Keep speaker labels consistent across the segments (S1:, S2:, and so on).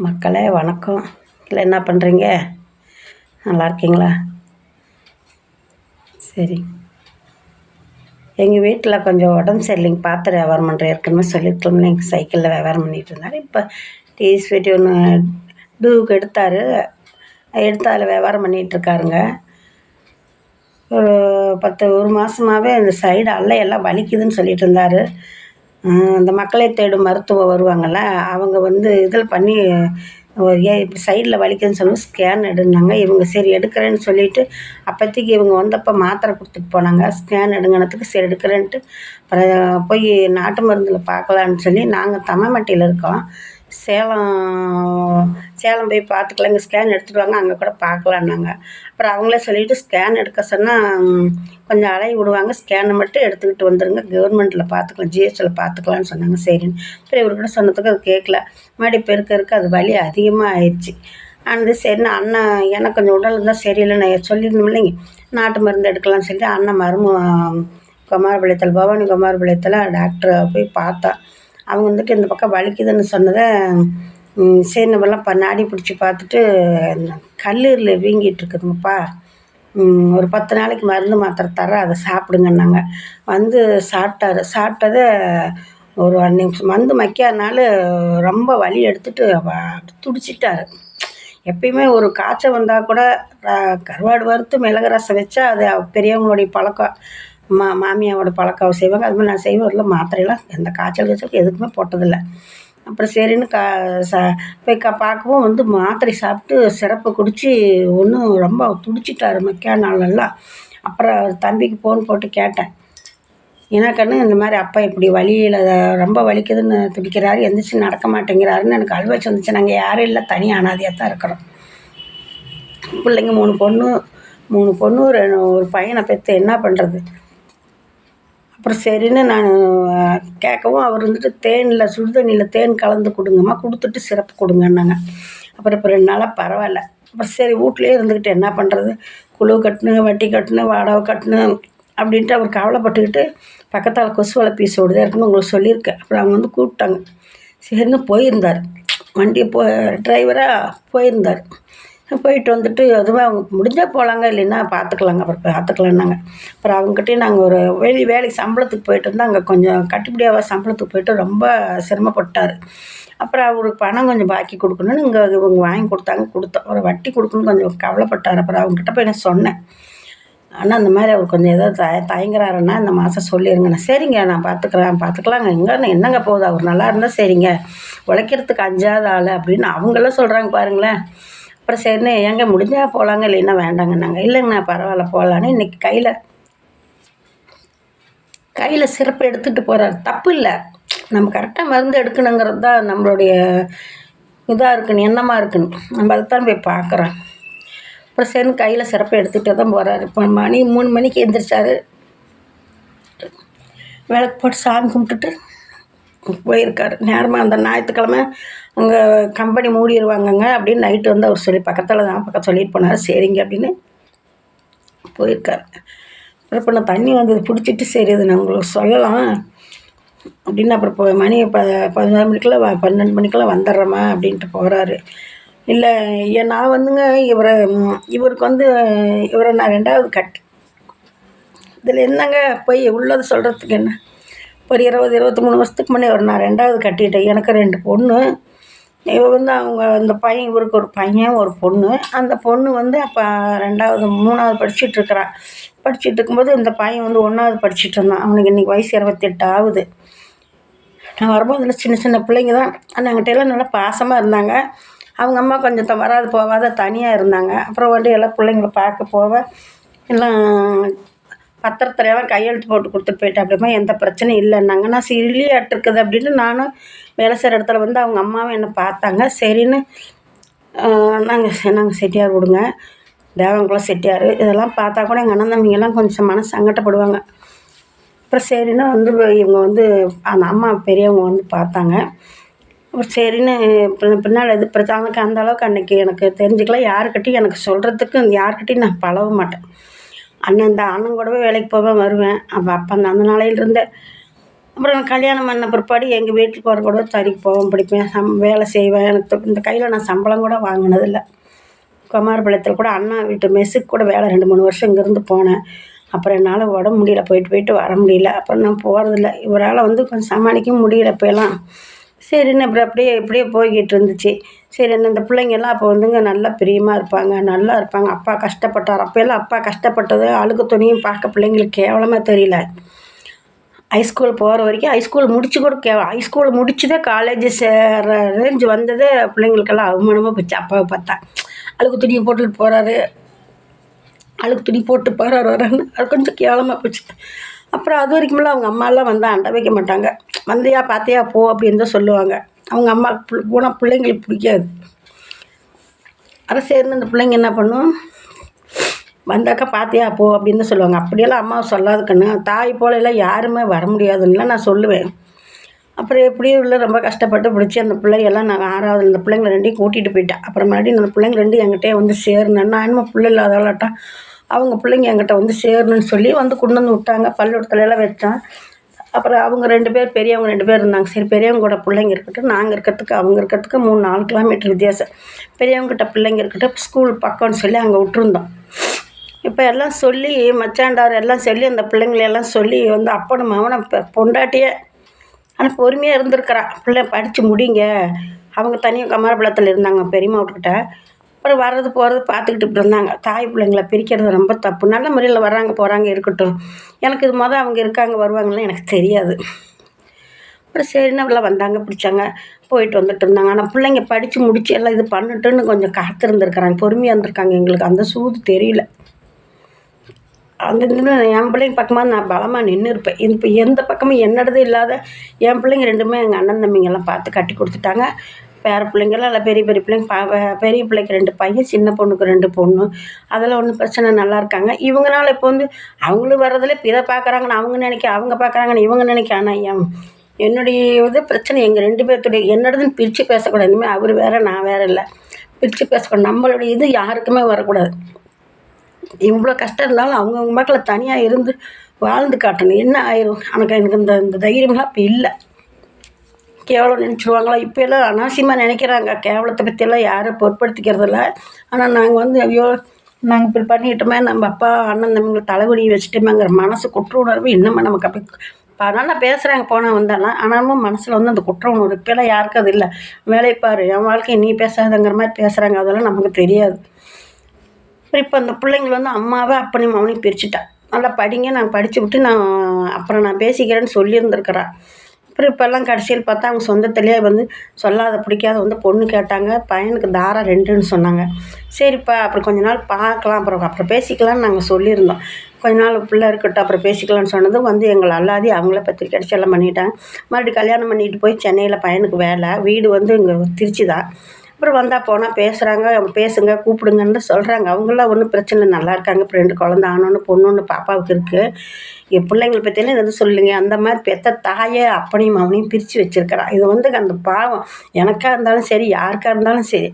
S1: மக்களே வணக்கம். இல்லை என்ன பண்ணுறீங்க? நல்லா இருக்கீங்களா? சரி. எங்கள் வீட்டில் கொஞ்சம் உடம்பு சரியில்லைங்க. பாத்திரம் வியாபாரம் பண்ணுறேன். ஏற்கனவே சொல்லியிருக்கோம்ல, எங்கள் சைக்கிளில் வியாபாரம் பண்ணிகிட்டு இருந்தார். இப்போ டீ ஸ்வீட் ஒன்று டூவுக்கு எடுத்தார். எடுத்து அதில் வியாபாரம் பண்ணிகிட்ருக்காருங்க. ஒரு ஒரு மாதமாகவே அந்த சைடு எல்லாம் வலிக்குதுன்னு சொல்லிட்டு இருந்தார். அந்த மக்களை தேடும் மருத்துவம் வருவாங்கள்ல, அவங்க வந்து இதில் பண்ணி ஏன் இப்படி சைடில் வலிக்குதுன்னு சொல்லி ஸ்கேன் எடுன்னாங்க. இவங்க சரி எடுக்கிறேன்னு சொல்லிவிட்டு அப்போதைக்கு இவங்க வந்தப்போ மாத்திரை கொடுத்துட்டு போனாங்க. ஸ்கேன் எடுங்கனத்துக்கு சரி எடுக்கிறேன்ட்டு அப்புறம் போய் நாட்டு மருந்தில் பார்க்கலான்னு சொல்லி நாங்கள் தம்மம்பட்டியில் இருக்கோம். சேலம் போய் பார்த்துக்கலாம், இங்கே ஸ்கேன் எடுத்துகிட்டு வாங்க, அங்கே கூட பார்க்கலான்னாங்க. அப்புறம் அவங்களே சொல்லிவிட்டு ஸ்கேன் எடுக்க சொன்னால் கொஞ்சம் அலைய விடுவாங்க, ஸ்கேனை மட்டும் எடுத்துக்கிட்டு வந்துடுங்க, கவர்மெண்ட்டில் பார்த்துக்கலாம், ஜிஹெச்சில் பார்த்துக்கலான்னு சொன்னாங்க. சரின்னு அப்புறம் இவர்கிட்ட சொன்னதுக்கு அது கேட்கல. மறுபடி பெருக்க அது வலி அதிகமாக ஆயிடுச்சு. அந்த சரின்னு அண்ணன் எனக்கு கொஞ்சம் உடல் இருந்தால் சரியில்லை, நான் சொல்லியிருந்தோம் இல்லைங்க, நாட்டு மருந்து எடுக்கலாம்னு சொல்லிட்டு அண்ணன் குமாரபாளையத்தில் பவானி குமாரபாளையத்தில் டாக்டரை போய் பார்த்தா. அவங்க வந்துட்டு இந்த பக்கம் வலிக்குதுன்னு சொன்னதை சரி நம்மலாம் நாடி பிடிச்சி பார்த்துட்டு கல்லீரல் வீங்கிட்டு இருக்குதுங்கப்பா, ஒரு 10 நாளைக்கு மருந்து மாத்திரை தரேன், அதை சாப்பிடுங்கன்னாங்க. வந்து சாப்பிட்டதை ஒரு அன்னைக்கு மருந்து வைக்காதனால ரொம்ப வலி எடுத்துட்டு துடிச்சிட்டார். எப்பயுமே ஒரு காய்ச்சல் வந்தால் கூட கருவாடு வறுத்து மிளகு ரசம் வச்சா அது பெரியவங்களுடைய பழக்கம், மாமியாவோட பழக்கம் செய்வாங்க. அது மாதிரி நான் செய்வேன். மாத்திரையெல்லாம் எந்த காய்ச்சலுக்கு எதுக்குமே போட்டதில்லை. அப்புறம் சரின்னு போய் பார்க்கவும் வந்து மாத்திரை சாப்பிட்டு சிரப்பை குடித்து ஒன்றும் ரொம்ப துடிச்சிட்டாரு நாளெல்லாம். அப்புறம் தம்பிக்கு ஃபோன் போட்டு கேட்டேன், எனக்குன்னு இந்த மாதிரி அப்பா இப்படி வலியில் ரொம்ப வலிக்குதுன்னு துடிக்கிறாரு, எந்திரிச்சு நடக்க மாட்டேங்கிறாருன்னு எனக்கு அழுவாச்சு வந்துச்சு. நாங்கள் யாரும் இல்லை, தனி அனாதையாக தான் இருக்கிறோம். பிள்ளைங்க 3 பொண்ணு ஒரு பையனை பெற்று என்ன பண்ணுறது? அப்புறம் சரின்னு நான் கேட்கவும் அவர் வந்துட்டு சுடுதண்ணியில் தேன் கலந்து கொடுங்கம்மா, கொடுத்துட்டு சிரப்பு கொடுங்கன்னாங்க. அப்புறம் இப்போ 2 நாளாக பரவாயில்ல. அப்புறம் சரி வீட்லேயே இருந்துக்கிட்டு என்ன பண்ணுறது, குழு கட்டணும், வட்டி கட்டணும், வாடகை கட்டணும் அப்படின்ட்டு அவர் கவலைப்பட்டுக்கிட்டு பக்கத்தால் கொசு வலை பீஸ் ஓடுதே இருக்குன்னு உங்களுக்கு சொல்லியிருக்கேன். அப்புறம் அவங்க வந்து கூப்பிட்டாங்க. சரின்னு போயிருந்தார், வண்டியை டிரைவராக போயிருந்தார். போயிட்டு வந்துட்டு அதுவும் அவங்க முடிஞ்சால் போகலாங்க, இல்லைன்னா பார்த்துக்கலாங்க, அப்புறம் பார்த்துக்கலான்னாங்க. அப்புறம் அவங்ககிட்டயும் நாங்கள் ஒரு வேலைக்கு சம்பளத்துக்கு போயிட்டு இருந்தால் அங்கே கொஞ்சம் கட்டுப்படியாக சம்பளத்துக்கு போயிட்டு ரொம்ப சிரமப்பட்டார். அப்புறம் அவருக்கு பணம் கொஞ்சம் பாக்கி கொடுக்கணுன்னு இவங்க வாங்கி கொடுத்தோம். ஒரு வட்டி கொடுக்கணுன்னு கொஞ்சம் கவலைப்பட்டார். அப்புறம் அவங்ககிட்ட போய் நான் சொன்னேன், ஆனால் இந்த மாதிரி அவர் கொஞ்சம் ஏதாவது தயங்குறாருன்னா இந்த மாதம் சொல்லிடுங்கண்ணா. சரிங்க நான் பார்த்துக்கலாங்க, என்னங்க போகுது, அவர் நல்லா இருந்தால் சரிங்க, உழைக்கிறதுக்கு அஞ்சாத ஆள் அப்படின்னு அவங்களாம் சொல்கிறாங்க பாருங்களேன். அப்புறம் சரின்னு எங்கே முடிஞ்சால் போகலாங்க, இல்லைன்னா வேண்டாங்கன்னாங்க. இல்லைங்கண்ணா பரவாயில்ல போகலான்னு இன்றைக்கி கையில் சிறப்பு எடுத்துகிட்டு போகிறார். தப்பு இல்லை, நம்ம கரெக்டாக மருந்து எடுக்கணுங்கிறது தான் நம்மளுடைய இதாக இருக்குன்னு, எண்ணமாக இருக்குன்னு, நம்ம அதுதான் போய் பார்க்குறோம். அப்புறம் சரின்னு கையில் சிறப்பை எடுத்துகிட்டு தான் போகிறாரு. இப்போ 3 மணிக்கு எழுந்திரிச்சார், விளக்கு போட்டு சாமி கும்பிட்டுட்டு போயிருக்காரு நேரமாக. அந்த ஞாயிற்றுக்கிழமை அங்கே கம்பெனி மூடிடுவாங்கங்க அப்படின்னு நைட்டு வந்து அவர் பக்கத்தில் சொல்லிட்டு போனார். சரிங்க அப்படின்னு போயிருக்காரு. அப்புறம் இப்போ நான் தண்ணி வந்தது பிடிச்சிட்டு சரி அது நான் உங்களுக்கு சொல்லலாம் அப்படின்னு அப்புறம் மணி 11 மணிக்கெல்லாம் 12 மணிக்கெல்லாம் வந்துடுறேம்மா அப்படின்ட்டு போகிறாரு. இல்லை நான் வந்துங்க இவருக்கு வந்து இவரை நான் 2வது கட்டு. இதில் என்னங்க போய் உள்ளது சொல்கிறதுக்கு என்ன, ஒரு 23 வருஷத்துக்கு முன்னே நான் 2வது கட்டிட்டேன். எனக்கு 2 பொண்ணு. இவர் வந்து அந்த பையன், இவருக்கு ஒரு பையன் ஒரு பொண்ணு. அந்த பொண்ணு வந்து அப்போ 3வது படிச்சுட்ருக்கிறான். படிச்சுட்டு இருக்கும்போது இந்த பையன் வந்து 1வது படிச்சுட்டு இருந்தான். அவனுக்கு இன்றைக்கி வயசு 28 ஆகுது. நான் வரும்போது இதில் சின்ன பிள்ளைங்க தான். நாங்கள்கிட்ட எல்லாம் நல்லா பாசமாக இருந்தாங்க. அவங்க அம்மா கொஞ்சம் வராது போகாத தனியாக இருந்தாங்க. அப்புறம் வந்து எல்லாம் பிள்ளைங்கள பார்க்க போக எல்லாம் பத்திரத்துலையெல்லாம் கையெழுத்து போட்டு கொடுத்துட்டு போயிட்டேன். அப்படிமா எந்த பிரச்சனையும் இல்லைன்னாங்க. நான் சில்லியாட்டு இருக்குது அப்படின்னு நானும் வேலை செய்கிற இடத்துல வந்து அவங்க அம்மாவும் என்னை பார்த்தாங்க. சரின்னு நாங்கள் செட்டியார் விடுங்க, தேவங்குளம் செட்டியார் இதெல்லாம் பார்த்தா கூட எங்கள் அண்ணன் தம்பிங்கெல்லாம் கொஞ்சம் மனசு சங்கடப்படுவாங்க. அப்புறம் சரின்னு வந்து இவங்க வந்து அந்த அம்மா பெரியவங்க வந்து பார்த்தாங்க. அப்புறம் சரின்னு பின்னால் இது பிரச்சனைக்கு அந்த அளவுக்கு அன்றைக்கி எனக்கு தெரிஞ்சுக்கலாம். யாருக்கிட்டையும் எனக்கு சொல்கிறதுக்கு யாருக்கிட்டையும் நான் பழக மாட்டேன். அண்ணன் கூடவே வேலைக்கு போவேன் வருவேன். அப்போ அந்த நாளையிலிருந்தே அப்புறம் கல்யாணம் பண்ண பிற்பாடு எங்கள் வீட்டுக்கு வர கூட தறிக்கு போவேன், பிடிப்பேன், வேலை செய்வேன். எனக்கு இந்த கையில் நான் சம்பளம் கூட வாங்கினதில்ல. குமாரபாளையத்தில் கூட அண்ணா வீட்டு மெஸ்ஸுக்கு கூட வேலை 2-3 வருஷம் இங்கேருந்து போனேன். அப்புறம் என்னால் உடம்பு முடியல, போயிட்டு வர முடியல. அப்புறம் நான் போகிறதில்ல. இவரால் கொஞ்சம் சமாளிக்கவும் முடியல இப்போலாம். சரின்னு அப்புறம் அப்படியே இப்படியே போய்கிட்டு இருந்துச்சு. சரி இந்த பிள்ளைங்கெல்லாம் அப்போ நல்லா பிரியமாக இருப்பாங்க, நல்லா இருப்பாங்க. அப்பா கஷ்டப்பட்டார். அப்போல்லாம் அப்பா கஷ்டப்பட்டது அழுக்கு துணியும் பார்க்க பிள்ளைங்களுக்கு கேவலமாக தெரியல. ஹைஸ்கூல் போகிற வரைக்கும் ஹைஸ்கூல் முடிச்சு கூட ஹைஸ்கூல் முடிச்சுதே காலேஜ் சேர்ற ரேஞ்சு வந்ததே பிள்ளைங்களுக்கெல்லாம் அவமானமாக போச்சு. அப்பாவை பார்த்தா அழுக்கு துணியை போட்டுட்டு போகிறாரு, அழுக்கு துணி போட்டு போகிறாரு வரான்னு அது கொஞ்சம் கேவலமாக போச்சு. அப்புறம் அது வரைக்குமெல்லாம் அவங்க அம்மாலாம் வந்தால் அண்டை வைக்க மாட்டாங்க. வந்தியா பார்த்தியா போ அப்படின்னு தான் சொல்லுவாங்க. அவங்க அம்மா போனால் பிள்ளைங்களுக்கு பிடிக்காது. அதை சேர்ந்து அந்த பிள்ளைங்க என்ன பண்ணும், வந்தாக்கா பார்த்தியா போ அப்படின்னு தான் சொல்லுவாங்க. அப்படியெல்லாம் அம்மாவை சொல்லாதுக்கண்ணு, தாய் போலெல்லாம் யாருமே வர முடியாதுன்னுலாம் நான் சொல்லுவேன். அப்புறம் எப்படியும் உள்ள ரொம்ப கஷ்டப்பட்டு பிடிச்சி அந்த பிள்ளைங்கெல்லாம் நாங்கள் 6வது இந்த பிள்ளைங்களை 2ஐயும் கூட்டிகிட்டு போயிட்டேன். அப்புறம் மறுபடியும் அந்த பிள்ளைங்க 2 என்கிட்டே சேரணும். நான் என்னமோ பிள்ளை இல்லாதவளாட்டம் அவங்க பிள்ளைங்க என்கிட்ட சேரணும்னு சொல்லி கொண்டு வந்து விட்டாங்க. பள்ளிக்கூடத்துலலாம் வச்சேன். அப்புறம் அவங்க 2 பேர் பெரியவங்க 2 பேர் இருந்தாங்க. சரி பெரியவங்க கூட பிள்ளைங்க இருக்கட்டும், நாங்கள் இருக்கிறதுக்கு அவங்க இருக்கிறதுக்கு 3-4 கிலோமீட்டர் வித்தியாசம். பெரியவங்ககிட்ட பிள்ளைங்க இருக்கட்டும், ஸ்கூல் பக்கம்னு சொல்லி அங்கே விட்டுருந்தோம். இப்போ எல்லாம் சொல்லி மச்சாண்டார் எல்லாம் சொல்லி அந்த பிள்ளைங்களெல்லாம் சொல்லி அப்பனும் அவனை பொண்டாட்டியே ஆனால் பொறுமையாக இருந்திருக்கிறான். பிள்ளை படித்து முடிங்க. அவங்க தனியாக குமாரபாளையத்தில் இருந்தாங்க பெரியம்மா வீட்டுக்கிட்ட. அப்புறம் வர்றது போகிறது பார்த்துக்கிட்டு இருந்தாங்க. தாய் பிள்ளைங்களை பிரிக்கிறது ரொம்ப தப்பு. நல்ல முறையில் வர்றாங்க போகிறாங்க இருக்கட்டும். எனக்கு இது அவங்க இருக்காங்க வருவாங்கன்னு எனக்கு தெரியாது. அப்புறம் சரின்னு அப்படிலாம் வந்தாங்க, பிடிச்சாங்க, போயிட்டு வந்துட்டு இருந்தாங்க. ஆனால் பிள்ளைங்க படித்து முடித்து எல்லாம் இது பண்ணிட்டுன்னு கொஞ்சம் காத்திருந்துருக்குறாங்க, பொறுமையாக இருந்திருக்காங்க. எங்களுக்கு அந்த சூது தெரியல. அந்த என் பிள்ளைங்க பக்கமாக நான் பலமாக நின்று இருப்பேன். இப்போ எந்த பக்கமும் என்னடது இல்லாத என் பிள்ளைங்க 2மே எங்கள் அண்ணன் தம்பிங்கெல்லாம் பார்த்து கட்டி கொடுத்துட்டாங்க. பேர பிள்ளைங்கெல்லாம் இல்லை, பெரிய பெரிய பிள்ளைங்க. பெரிய பிள்ளைக்கு 2 பையன், சின்ன பொண்ணுக்கு 2 பொண்ணு. அதெல்லாம் ஒன்றும் பிரச்சனை, நல்லா இருக்காங்க. இவங்கனால இப்போ அவங்களும் வர்றதில்ல, இதை பார்க்குறாங்கன்னு அவங்க நினைக்க, அவங்க பார்க்குறாங்கன்னு இவங்க நினைக்க. ஆனால் என்னுடைய பிரச்சனை எங்கள் 2 பேர்த்துடைய என்னடுதுன்னு பிரித்து பேசக்கூடாது. இனிமேல் அவர் வேறு நான் வேறு இல்லை, பிரித்து பேசக்கூடாது. நம்மளுடைய யாருக்குமே வரக்கூடாது. இவ்வளோ கஷ்டம் இருந்தாலும் அவங்கவுங்க மக்களை தனியாக இருந்து வாழ்ந்து காட்டணும். என்ன ஆயிரும் எனக்கு இந்த தைரியம்லாம் இப்போ இல்லை. கேவலம் நினச்சிடுவாங்களா? இப்போ எல்லாம் அனாவசியமாக நினைக்கிறாங்க. கேவலத்தை பற்றியெல்லாம் யாரும் பொருட்படுத்திக்கிறதில்ல. ஆனால் நாங்கள் ஐயோ நாங்கள் இப்படி பண்ணிக்கிட்டோமே, நம்ம அப்பா அண்ணன் தம்பிங்களை தலைவலி வச்சுட்டோமேங்கிற மனசு குற்ற உணர்வு இன்னமும் நமக்கு அப்படி நல்லா பேசுகிறாங்க போனால் வந்தாலும். ஆனாலும் மனசில் அந்த குற்ற உணர்வு இப்போலாம் யாருக்கும் அது இல்லை. வேலையை பாரு, என் வாழ்க்கையை நீ பேசாதங்கிற மாதிரி பேசுகிறாங்க. அதெல்லாம் நமக்கு தெரியாது. இப்போ அந்த பிள்ளைங்கள் அம்மாவை அப்பனையும் அவனையும் பிரிச்சுட்டான். நல்லா படிங்க, நான் படித்து விட்டு அப்புறம் நான் பேசிக்கிறேன்னு சொல்லியிருந்துருக்குறான். அப்புறம் இப்போல்லாம் கடைசியில் பார்த்தா அவங்க சொந்தத்திலேயே சொல்லாத பிடிக்காத பொண்ணு கேட்டாங்க. பையனுக்கு தாரம் 2ன்னு சொன்னாங்க. சரிப்பா அப்புறம் கொஞ்ச நாள் பார்க்கலாம், அப்புறம் பேசிக்கலான்னு நாங்கள் சொல்லியிருந்தோம். கொஞ்ச நாள் பிள்ளை இருக்கட்டும் அப்புறம் பேசிக்கலான்னு சொன்னது எங்களை அல்லாதி அவங்கள பத்திரிக்கை அடிச்சு எல்லாம் பண்ணிட்டாங்க. மறுபடியும் கல்யாணம் பண்ணிட்டு போய் சென்னையில் பையனுக்கு வேலை, வீடு இங்கே திருச்சி தான். அப்புறம் வந்தால் போனால் பேசுகிறாங்க, பேசுங்க கூப்பிடுங்கன்னு சொல்கிறாங்க. அவங்களாம் ஒன்றும் பிரச்சனை இல்லை, நல்லா இருக்காங்க. இப்போ 2 குழந்தை, ஆணொன்று பொண்ணு பாப்பாவுக்கு இருக்குது. என் பிள்ளைங்களை பற்றியெல்லாம் எதுவும் சொல்லுங்க. அந்த மாதிரி பெற்ற தாயை அப்பனையும் அவனையும் பிரித்து வச்சுருக்கிறான். இது அந்த பாவம் எனக்காக இருந்தாலும் சரி, யாருக்காக இருந்தாலும் சரி,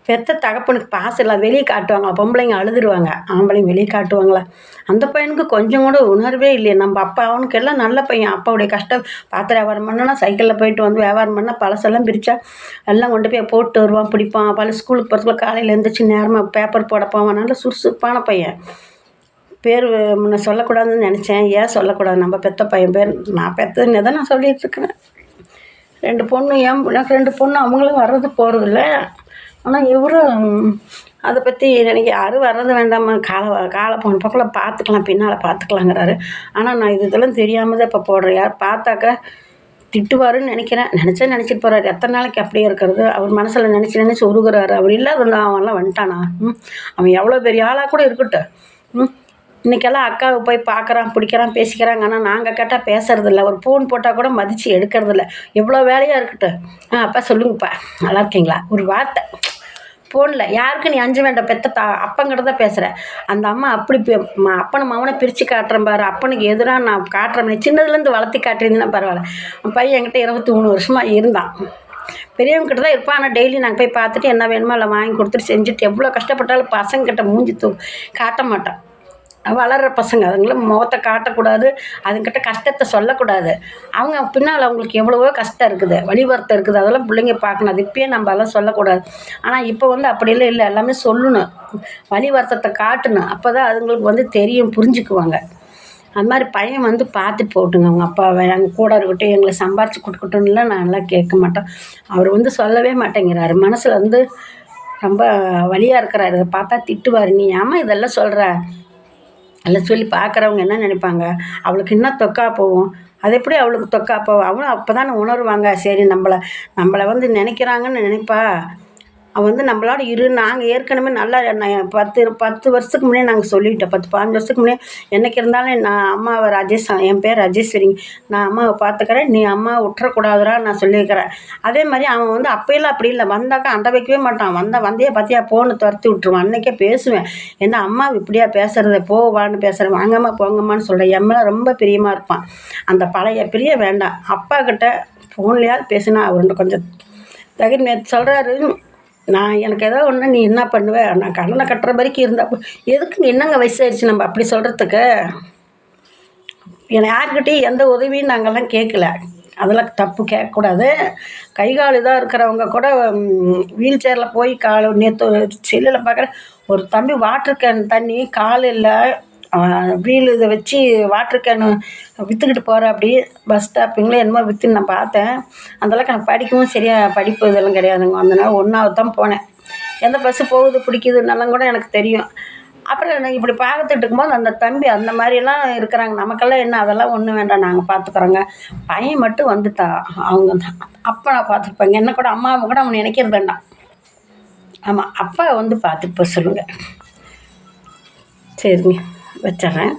S1: பெற்ற தகப்பனுக்கு பாசம் இல்லை, வெளியே காட்டுவாங்களா? பொம்பளைங்க அழுதுருவாங்க, ஆம்பளைங்க வெளியே காட்டுவாங்களா? அந்த பையனுக்கு கொஞ்சம் கூட உணர்வே இல்லையே. நம்ம அப்பா அவனுக்கு எல்லாம் நல்ல பையன். அப்பாவுடைய கஷ்டம் பாத்திரம் வியாபாரம் பண்ணனா சைக்கிளில் போயிட்டு வியாபாரம் பண்ணால் பழசெல்லாம் பிரித்தா எல்லாம் கொண்டு போய் போட்டு வருவான், பிடிப்பான். ஸ்கூலுக்கு போகிறதுக்குள்ள காலையில் எழுந்திரிச்சு நேரமாக பேப்பர் போட போவான். நல்ல சுறுசுறுப்பான பையன். பேர் முன்ன சொல்லக்கூடாதுன்னு நினச்சேன். ஏன் சொல்லக்கூடாது? நம்ம பெற்ற பையன் பேர் நான் பெற்றதுன்னு தான் நான் சொல்லிகிட்ருக்கிறேன். 2 பொண்ணு, எனக்கு 2 பொண்ணு, அவங்களும் வர்றது போகிறதில்ல. ஆனால் இவரும் அதை பற்றி எனக்கு யாரும் வர்றது வேண்டாமா, காலை போன பக்கம் பார்த்துக்கலாம், பின்னால் பார்த்துக்கலாங்கிறாரு. ஆனால் நான் இதெல்லாம் தெரியாமல் தான் இப்போ போடுறேன். யார் பார்த்தாக்கா திட்டுவாருன்னு நினைக்கிறேன். நினச்சிட்டு போகிறாரு. எத்தனை நாளைக்கு அப்படியே இருக்கிறது? அவர் மனசில் நினச்சி உருகுறாரு. அவர் இல்லாத அவன்லாம் வந்துட்டானா? அவன் எவ்வளோ பெரிய ஆளாக கூட இருக்கட்டும். இன்றைக்கெல்லாம் அக்காவை போய் பார்க்குறான், பிடிக்கிறான், பேசிக்கிறாங்க. ஆனால் நாங்கள் கேட்டால் பேசுறதில்ல. ஒரு ஃபோன் போட்டால் கூட மதித்து எடுக்கிறதில்ல. எவ்வளோ வேலையாக இருக்கட்டும். அப்பா சொல்லுங்கப்பா, நல்லா இருக்கீங்களா? ஒரு வார்த்தை ஃபோனில். யாருக்கு நீ அஞ்ச வேண்டாம், பெற்ற அப்பங்கிட்ட தான் பேசுகிறேன். அந்த அம்மா அப்படி அப்பனும் அவனை பிரித்து காட்டுறேன் பாரு. அப்பனுக்கு எதிராக நான் காட்டுறேன். சின்னதுலேருந்து வளர்த்தி காட்டுறீங்கன்னா பரவாயில்ல. பையன் என்கிட்ட 23 வருஷமாக இருந்தான். பெரியவங்ககிட்ட தான் இருப்பான். ஆனால் டெய்லி நாங்கள் போய் பார்த்துட்டு என்ன வேணுமோ எல்லாம் வாங்கி கொடுத்துட்டு செஞ்சுட்டு எவ்வளோ கஷ்டப்பட்டாலும் பசங்கக்கிட்ட மூஞ்சி காட்ட மாட்டான். வளர்கிற பசங்க அதுங்களும் முகத்த காட்டக்கூடாது, அதுங்கிட்ட கஷ்டத்தை சொல்லக்கூடாது. அவங்க பின்னால் அவங்களுக்கு எவ்வளவோ கஷ்டம் இருக்குது, வலி வருத்தம் இருக்குது, அதெல்லாம் பிள்ளைங்க பார்க்கணும். அது இப்பயே நம்ம அதெல்லாம் சொல்லக்கூடாது. ஆனால் இப்போ வந்து அப்படியெல்லாம் இல்லை, எல்லாமே சொல்லணும், வலி வருத்தத்தை காட்டணும். அப்போ தான் அதுங்களுக்கு வந்து தெரியும், புரிஞ்சுக்குவாங்க. அது மாதிரி பையன் வந்து பார்த்துட்டு போகட்டுங்க, அவங்க அப்பாவை எங்கள் கூட இருக்கட்டும், எங்களை சம்பாரித்து கொடுக்கட்டும்லாம் நான்லாம் கேட்க மாட்டோம். அவர் வந்து சொல்லவே மாட்டேங்கிறாரு. மனசில் வந்து ரொம்ப வலியாக இருக்கிறாரு. இதை பார்த்தா திட்டுவார், நீ ஏம்மா இதெல்லாம் சொல்கிற, எல்லாம் சொல்லி பார்க்குறவங்க என்ன நினைப்பாங்க, அவளுக்கு இன்னும் தொக்கா போகும். அது எப்படி அவளுக்கு தொக்கா போகும், அவளும் அப்போ தானே உணருவாங்க. சரி, நம்மளை வந்து நினைக்கிறாங்கன்னு நினைப்பா, அவன் வந்து நம்மளோட நாங்கள் ஏற்கனவே நல்லா 10 வருஷத்துக்கு முன்னே நாங்கள் சொல்லிட்டோம். 15 வருஷத்துக்கு முன்னே என்றைக்கு இருந்தாலும் நான் அம்மாவை என் பேர் ராஜேஸ்வரிங்க, நான் அம்மாவை பார்த்துக்கிறேன், நீ அம்மாவை விட்டுறக்கூடாதுடா நான் சொல்லியிருக்கிறேன். அதே மாதிரி அவன் வந்து அப்போயெல்லாம் அப்படி இல்லை, வந்தாக்கா அண்டை வைக்கவே மாட்டான். வந்தே பார்த்தியா போன்னு துரத்தி விட்டுருவான். அன்றைக்கே பேசுவேன், என்ன அம்மா இப்படியா பேசுகிறத, போவான்னு பேசுகிறேன், வாங்கம்மா போங்கம்மான்னு சொல்கிறேன். என் மேலே ரொம்ப பிரியமாக இருப்பான். அந்த பழைய பிரிய வேண்டாம். அப்பா கிட்ட ஃபோன்லையாவது பேசினா அவர் கொஞ்சம் தகுதி. நேற்று சொல்கிறாரு, எனக்கு ஏதோ ஒன்று நீ என்ன பண்ணுவ, நான் கடனை கட்டுற வரைக்கும் இருந்தால் எதுக்குங்க, என்னங்க வயசாயிடுச்சு நம்ம அப்படி சொல்கிறதுக்கு. என்னை யார்கிட்டையும் எந்த உதவியும் நாங்கள்லாம் கேட்கல, அதெல்லாம் தப்பு, கேட்கக்கூடாது. கை கால் இதாக இருக்கிறவங்க கூட வீல் சேரில் போய் நேற்று செல்லில் பார்க்குறேன், ஒரு தம்பி வாட்டர் கேன் தண்ணி காலையில் வீல் இதை வச்சு வாட்டர் கேனு விற்றுக்கிட்டு போகிற, அப்படி பஸ் ஸ்டாப்பிங்கில் என்னமோ விற்றுன்னு நான் பார்த்தேன். அந்தளவுக்கு எனக்கு படிக்கவும் சரியாக படிப்பு இதெல்லாம் கிடையாதுங்க. அதனால் 1வது தான் போனேன். எந்த பஸ்ஸு போகுது பிடிக்குதுன்னெல்லாம் கூட எனக்கு தெரியும். அப்புறம் எனக்கு இப்படி பார்த்துட்டு இருக்கும்போது அந்த தம்பி அந்த மாதிரியெல்லாம் இருக்கிறாங்க. நமக்கெல்லாம் என்ன, அதெல்லாம் ஒன்றும் வேண்டாம், நாங்கள் பார்த்துக்குறோங்க. பையன் மட்டும் வந்துட்டா அவங்க தான் அப்பா நான் பார்த்துருப்பாங்க. என்ன கூட அம்மாவை கூட அவன் நினைக்கிறது வேண்டாம். ஆமாம், அப்பா வந்து பார்த்துட்டு போக சொல்லுங்கள். சரிங்க, வச்சிட்றேன்.